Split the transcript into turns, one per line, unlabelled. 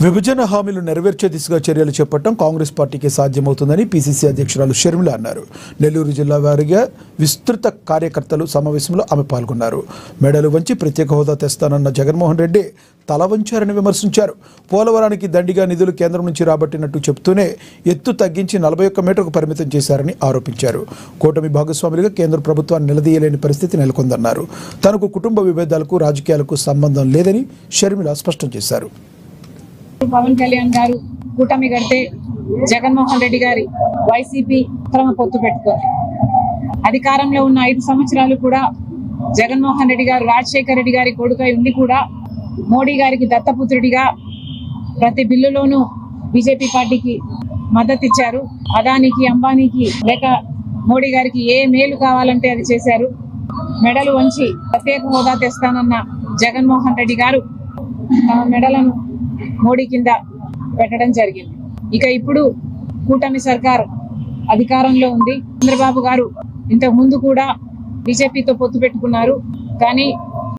విభజన హామీలు నెరవేర్చే దిశగా చర్యలు చేపట్టడం కాంగ్రెస్ పార్టీకి సాధ్యమవుతుందని పీసీసీ అధ్యక్షురాలు షర్మిల అన్నారు. నెల్లూరు జిల్లా వారీగా విస్తృత కార్యకర్తలు సమావేశంలో ఆమె పాల్గొన్నారు. మెడలు వంచి ప్రత్యేక హోదా తెస్తానన్న జగన్మోహన్ రెడ్డి తల వంచారని విమర్శించారు. పోలవరానికి దండిగా నిధులు కేంద్రం నుంచి రాబట్టినట్టు చెబుతూనే ఎత్తు తగ్గించి 41 మీటర్లకు పరిమితం చేశారని ఆరోపించారు. కూటమి భాగస్వాములుగా కేంద్ర ప్రభుత్వాన్ని నిలదీయలేని పరిస్థితి నెలకొందన్నారు. తనకు కుటుంబ విభేదాలకు రాజకీయాలకు సంబంధం లేదని షర్మిల స్పష్టం చేశారు.
పవన్ కళ్యాణ్ గారు కూటమి కడితే జగన్మోహన్ రెడ్డి గారి వైసీపీ క్రమ పొత్తు పెట్టుకుంది. అధికారంలో ఉన్న 5 సంవత్సరాలు కూడా జగన్మోహన్ రెడ్డి గారు రాజశేఖర రెడ్డి గారి కొడుకై ఉండి కూడా మోడీ గారికి దత్తపుత్రుడిగా ప్రతి బిల్లులోనూ బీజేపీ పార్టీకి మద్దతు ఇచ్చారు. అదానికి అంబానీకి లేక మోడీ గారికి ఏ మేలు కావాలంటే అది చేశారు. మెడలు వంచి ప్రత్యేక హోదా తెస్తానన్న జగన్మోహన్ రెడ్డి గారు తమ మెడలను మోడీ కింద పెట్టడం జరిగింది. ఇక ఇప్పుడు కూటమి సర్కార్ అధికారంలో ఉంది. చంద్రబాబు గారు ఇంతకు ముందు కూడా బీజేపీతో పొత్తు పెట్టుకున్నారు. కానీ